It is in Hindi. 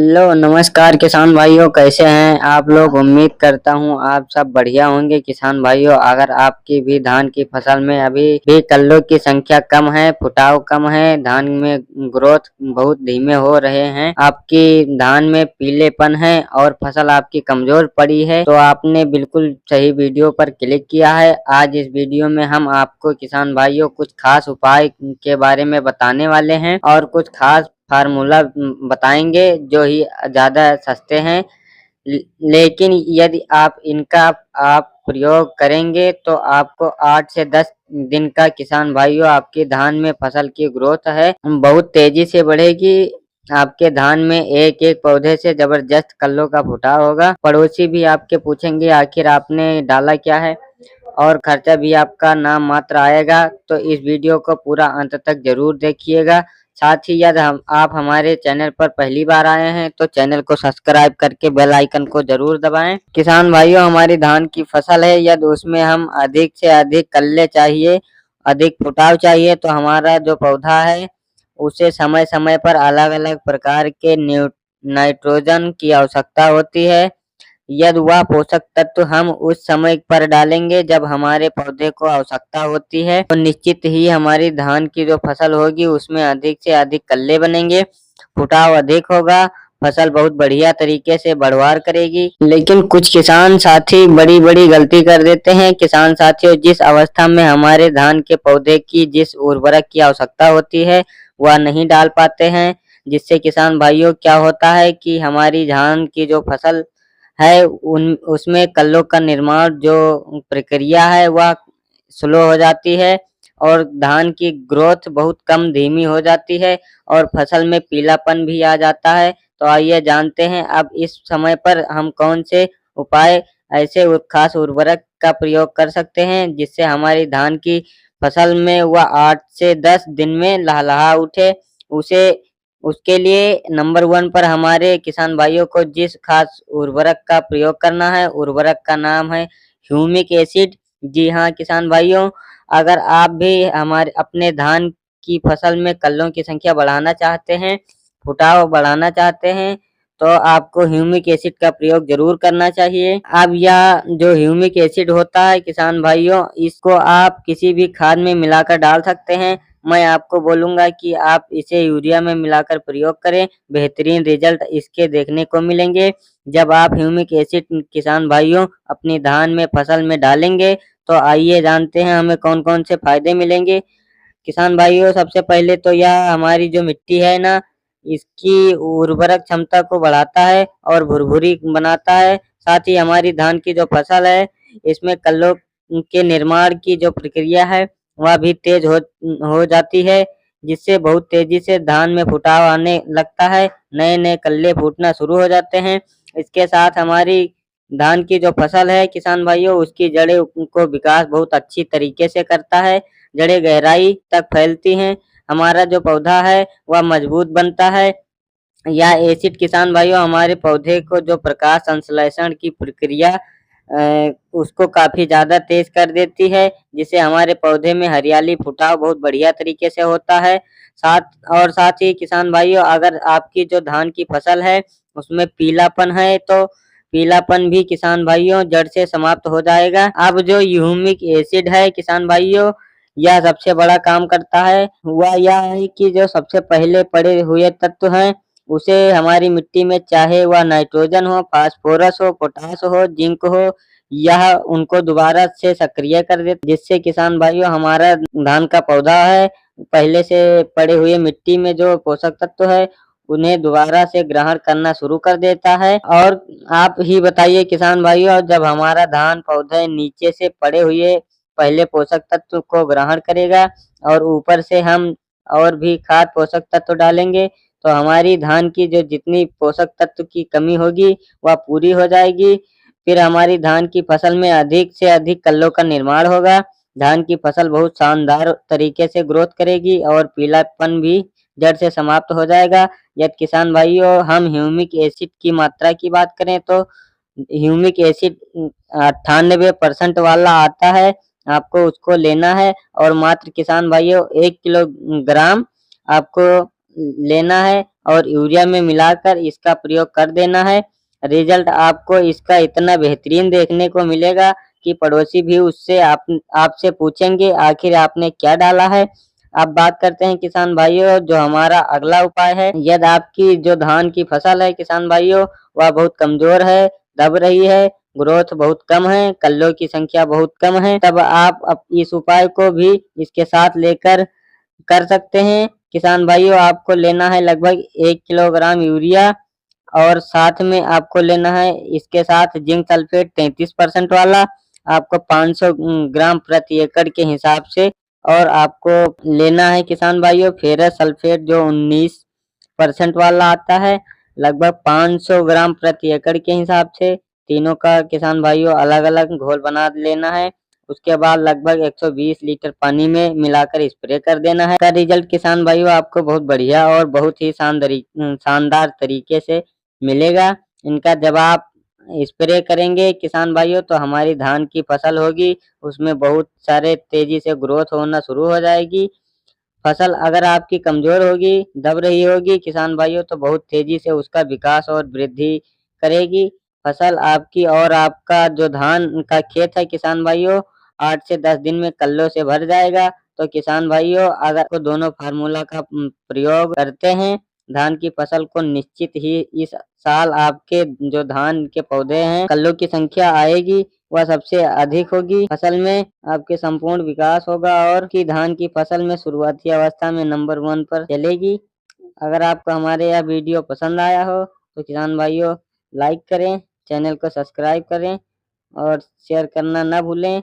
हेलो नमस्कार किसान भाइयों, कैसे हैं आप लोग। उम्मीद करता हूं आप सब बढ़िया होंगे। किसान भाइयों, अगर आपकी भी धान की फसल में अभी भी कल्लों की संख्या कम है, फुटाव कम है, धान में ग्रोथ बहुत धीमे हो रहे हैं, आपकी धान में पीलेपन है और फसल आपकी कमजोर पड़ी है, तो आपने बिल्कुल सही वीडियो पर क्लिक किया है। आज इस वीडियो में हम आपको किसान भाइयों कुछ खास उपाय के बारे में बताने वाले हैं और कुछ खास फार्मूला बताएंगे जो ही ज्यादा सस्ते हैं। लेकिन यदि आप इनका आप प्रयोग करेंगे तो आपको 8 से 10 दिन का किसान भाइयों आपकी धान में फसल की ग्रोथ है बहुत तेजी से बढ़ेगी। आपके धान में एक एक पौधे से जबरदस्त कल्लों का फुटाव होगा। पड़ोसी भी आपके पूछेंगे आखिर आपने डाला क्या है, और खर्चा भी आपका नाम मात्र आएगा। तो इस वीडियो को पूरा अंत तक जरूर देखिएगा। साथ ही यदि आप हमारे चैनल पर पहली बार आए हैं तो चैनल को सब्सक्राइब करके बेल आइकन को जरूर दबाएं। किसान भाइयों, हमारी धान की फसल है, यदि उसमें हम अधिक से अधिक कल्ले चाहिए, अधिक फुटाव चाहिए, तो हमारा जो पौधा है उसे समय समय पर अलग अलग प्रकार के नाइट्रोजन की आवश्यकता होती है। यदि वह पोषक तत्व हम उस समय पर डालेंगे जब हमारे पौधे को आवश्यकता होती है, तो निश्चित ही हमारी धान की जो फसल होगी उसमें अधिक से अधिक कल्ले बनेंगे, फुटाव अधिक होगा, फसल बहुत बढ़िया तरीके से बढ़वार करेगी। लेकिन कुछ किसान साथी बड़ी बड़ी गलती कर देते हैं। किसान साथियों, जिस अवस्था में हमारे धान के पौधे की जिस उर्वरक की आवश्यकता होती है वह नहीं डाल पाते हैं, जिससे किसान भाइयों क्या होता है कि हमारी धान की जो फसल है उसमें कल्लों का निर्माण जो प्रक्रिया है वह स्लो हो जाती है और धान की ग्रोथ बहुत कम धीमी हो जाती है और फसल में पीलापन भी आ जाता है। तो आइए जानते हैं अब इस समय पर हम कौन से उपाय ऐसे खास उर्वरक का प्रयोग कर सकते हैं जिससे हमारी धान की फसल में वह 8 से 10 दिन में लहलहा उठे। उसे उसके लिए नंबर 1 पर हमारे किसान भाइयों को जिस खास उर्वरक का प्रयोग करना है, उर्वरक का नाम है ह्यूमिक एसिड। जी हाँ किसान भाइयों, अगर आप भी हमारे अपने धान की फसल में कल्लों की संख्या बढ़ाना चाहते हैं, फुटाव बढ़ाना चाहते हैं, तो आपको ह्यूमिक एसिड का प्रयोग जरूर करना चाहिए। अब यह जो ह्यूमिक एसिड होता है किसान भाइयों, इसको आप किसी भी खाद में मिलाकर डाल सकते हैं। मैं आपको बोलूंगा कि आप इसे यूरिया में मिलाकर प्रयोग करें, बेहतरीन रिजल्ट इसके देखने को मिलेंगे। जब आप ह्यूमिक एसिड किसान भाइयों अपनी धान में फसल में डालेंगे तो आइए जानते हैं हमें कौन कौन से फायदे मिलेंगे। किसान भाइयों, सबसे पहले तो यह हमारी जो मिट्टी है ना, इसकी उर्वरक क्षमता को बढ़ाता है और भुरभुरी बनाता है। साथ ही हमारी धान की जो फसल है इसमें कल्लों के निर्माण की जो प्रक्रिया है वह भी तेज हो जाती है, जिससे बहुत तेजी से धान में फुटाव आने लगता है, नए नए कल्ले फूटना शुरू हो जाते हैं। इसके साथ हमारी धान की जो फसल है किसान भाइयों, उसकी जड़ें को विकास बहुत अच्छी तरीके से करता है, जड़ें गहराई तक फैलती हैं, हमारा जो पौधा है वह मजबूत बनता है। यह एसिड किसान भाइयों हमारे पौधे को जो प्रकाश संश्लेषण की प्रक्रिया उसको काफी ज्यादा तेज कर देती है, जिससे हमारे पौधे में हरियाली फुटाव बहुत बढ़िया तरीके से होता है। साथ ही किसान भाइयों, अगर आपकी जो धान की फसल है उसमें पीलापन है तो पीलापन भी किसान भाइयों जड़ से समाप्त हो जाएगा। अब जो ह्यूमिक एसिड है किसान भाइयों, यह सबसे बड़ा काम करता है, वह यह है कि जो सबसे पहले पड़े हुए तत्व हैं उसे हमारी मिट्टी में चाहे वह नाइट्रोजन हो, फास्फोरस हो, पोटास हो, जिंक हो, यह उनको दोबारा से सक्रिय कर देता, जिससे किसान भाइयों हमारा धान का पौधा है पहले से पड़े हुए मिट्टी में जो पोषक तत्व है उन्हें दोबारा से ग्रहण करना शुरू कर देता है। और आप ही बताइए किसान भाइयों, जब हमारा धान पौधे नीचे से पड़े हुए पहले पोषक तत्व को ग्रहण करेगा और ऊपर से हम और भी खाद पोषक तत्व डालेंगे तो हमारी धान की जो जितनी पोषक तत्व की कमी होगी वह पूरी हो जाएगी। फिर हमारी धान की फसल में अधिक से अधिक कल्लों का निर्माण होगा, धान की फसल बहुत शानदार तरीके से ग्रोथ करेगी और पीलापन भी जड़ से समाप्त हो जाएगा। यदि किसान भाइयों हम ह्यूमिक एसिड की मात्रा की बात करें तो ह्यूमिक एसिड 98% वाला आता है, आपको उसको लेना है और मात्र किसान भाइयों 1 किलोग्राम आपको लेना है और यूरिया में मिलाकर इसका प्रयोग कर देना है। रिजल्ट आपको इसका इतना बेहतरीन देखने को मिलेगा कि पड़ोसी भी उससे आपसे पूछेंगे आखिर आपने क्या डाला है। अब बात करते हैं किसान भाइयों जो हमारा अगला उपाय है। यदि आपकी जो धान की फसल है किसान भाइयों वह बहुत कमजोर है, दब रही है, ग्रोथ बहुत कम है, कल्लों की संख्या बहुत कम है, तब आप इस उपाय को भी इसके साथ लेकर कर सकते हैं। किसान भाइयों आपको लेना है लगभग 1 किलोग्राम यूरिया और साथ में आपको लेना है इसके साथ जिंक सल्फेट 33% वाला आपको 500 ग्राम प्रति एकड़ के हिसाब से, और आपको लेना है किसान भाइयों फेरस सल्फेट जो 19% वाला आता है लगभग 500 ग्राम प्रति एकड़ के हिसाब से। तीनों का किसान भाइयों अलग-अलग घोल बना लेना है। उसके बाद लगभग 120 लीटर पानी में मिलाकर स्प्रे कर देना है। इसका रिजल्ट किसान भाइयों आपको बहुत बढ़िया और बहुत ही शानदार तरीके से मिलेगा। इनका जब आप स्प्रे करेंगे किसान भाइयों तो हमारी धान की फसल होगी उसमें बहुत सारे तेजी से ग्रोथ होना शुरू हो जाएगी। फसल अगर आपकी कमजोर होगी, दब रही होगी किसान भाइयों तो बहुत तेजी से उसका विकास और वृद्धि करेगी फसल आपकी, और आपका जो धान का खेत है किसान भाइयों 8 से 10 दिन में कल्लों से भर जाएगा। तो किसान भाइयों अगर तो दोनों फार्मूला का प्रयोग करते हैं धान की फसल को निश्चित ही इस साल आपके जो धान के पौधे हैं कल्लों की संख्या आएगी वह सबसे अधिक होगी। फसल में आपके संपूर्ण विकास होगा और की धान की फसल में शुरुआती अवस्था में नंबर 1 पर चलेगी। अगर आपको हमारे यह वीडियो पसंद आया हो तो किसान भाइयों लाइक करें, चैनल को सब्सक्राइब करें और शेयर करना ना भूलें।